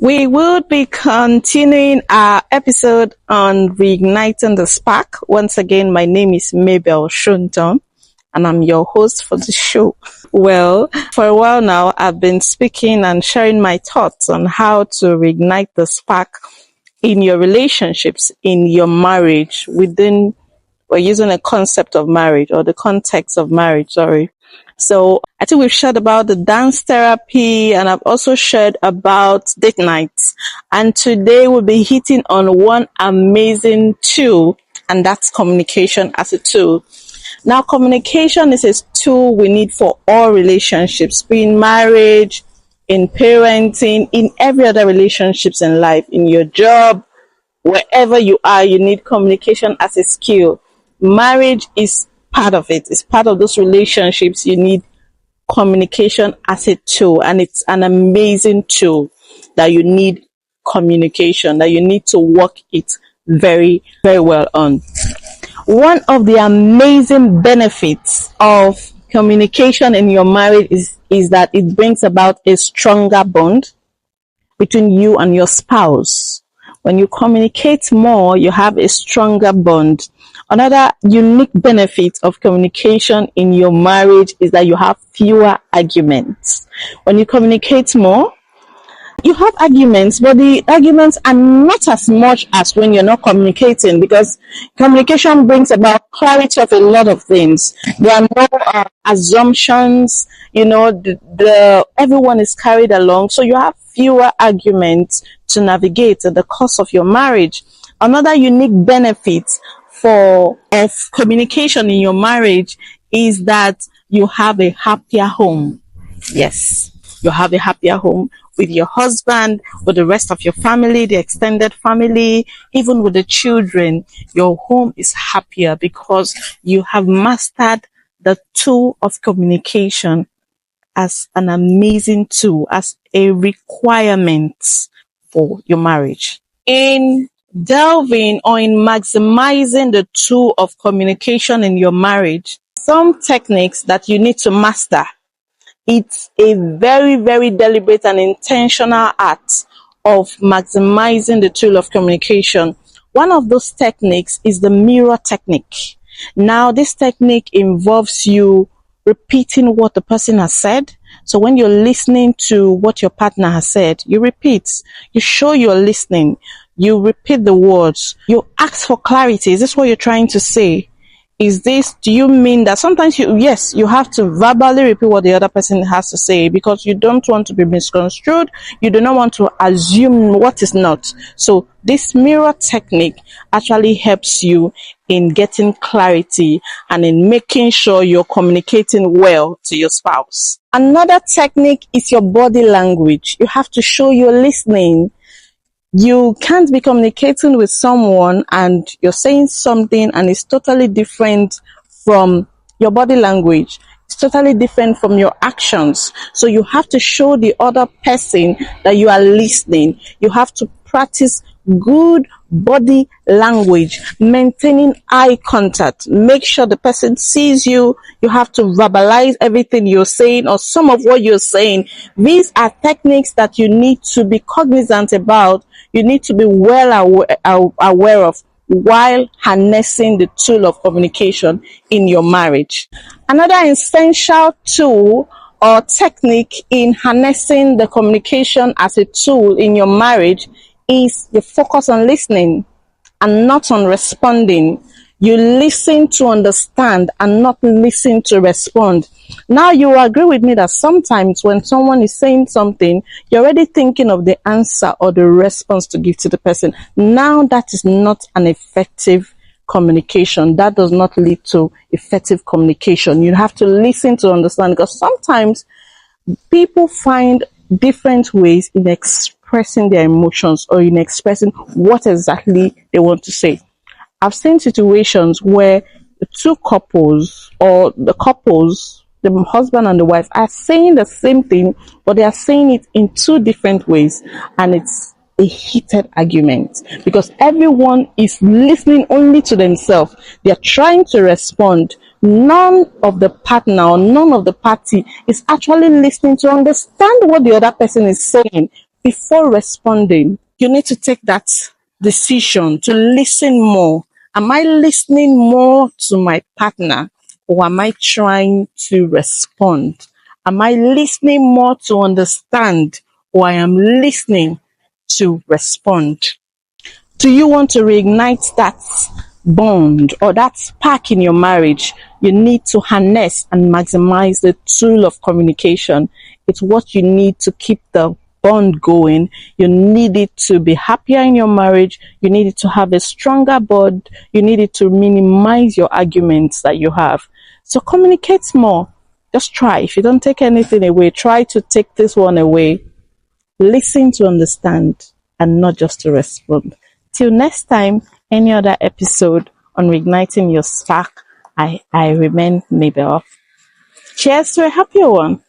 We will be continuing our episode on Reigniting the Spark. Once again, my name is Mabel Shunton, and I'm your host for the show. Well, for a while now, I've been speaking and sharing my thoughts on how to reignite the spark in your relationships, in your marriage, we're using a concept of marriage or the context of marriage, sorry. So I think we've shared about the dance therapy, and I've also shared about date nights. And today we'll be hitting on one amazing tool, and that's communication as a tool. Now, communication is a tool we need for all relationships, be in marriage, in parenting, in every other relationships in life, in your job, wherever you are, you need communication as a skill. Marriage is part of it. It's part of those relationships. You need communication as a tool, and it's an amazing tool that you need communication, that you need to work it very, very well on. One of the amazing benefits of communication in your marriage is that it brings about a stronger bond between you and your spouse. When you communicate more, you have a stronger bond. Another unique benefit of communication in your marriage is that you have fewer arguments. When you communicate more, you have arguments, but the arguments are not as much as when you're not communicating, because communication brings about clarity of a lot of things. There are no assumptions, everyone is carried along, so you have fewer arguments to navigate in the course of your marriage. Another unique benefit of communication in your marriage is that you have a happier home. Yes, you have a happier home with your husband, with the rest of your family, the extended family, even with the children. Your home is happier because you have mastered the tool of communication as an amazing tool, as a requirement for your marriage. In delving or in maximizing the tool of communication in your marriage, some techniques that you need to master. It's a very, very deliberate and intentional act of maximizing the tool of communication. One of those techniques is the mirror technique. Now, this technique involves you repeating what the person has said. So when you're listening to what your partner has said, you repeat. You show you're listening. You repeat the words. You ask for clarity. Is this what you're trying to say? Do you mean that? Sometimes you have to verbally repeat what the other person has to say, because you don't want to be misconstrued. You do not want to assume what is not. So this mirror technique actually helps you in getting clarity and in making sure you're communicating well to your spouse. Another technique is your body language. You have to show you're listening. You can't be communicating with someone and you're saying something and it's totally different from your body language. It's totally different from your actions. So you have to show the other person that you are listening. You have to practice good body language, maintaining eye contact. Make sure the person sees you. You have to verbalize everything you're saying or some of what you're saying. These are techniques that you need to be cognizant about. You need to be well aware of while harnessing the tool of communication in your marriage. Another essential tool or technique in harnessing the communication as a tool in your marriage is the focus on listening and not on responding. You listen to understand and not listen to respond. Now, you will agree with me that sometimes when someone is saying something, you're already thinking of the answer or the response to give to the person. Now, that is not an effective communication. That does not lead to effective communication. You have to listen to understand, because sometimes people find different ways in expressing their emotions or in expressing what exactly they want to say. I've seen situations where the two couples or the husband and the wife, are saying the same thing, but they are saying it in two different ways, and it's a heated argument because everyone is listening only to themselves. They are trying to respond. None of the partner or none of the party is actually listening to understand what the other person is saying before responding, you need to take that decision to listen more. Am I listening more to my partner, or am I trying to respond? Am I listening more to understand, or I am listening to respond? Do you want to reignite that bond or that spark in your marriage? You need to harness and maximize the tool of communication. It's what you need to keep the bond going. You need it to be happier in your marriage. You need it to have a stronger bond. You need it to minimize your arguments that you have. So communicate more. Just try. If you don't take anything away, try to take this one away. Listen to understand and not just to respond. Till next time, any other episode on Reigniting Your Spark, I remain Mabel. Cheers to a happier one.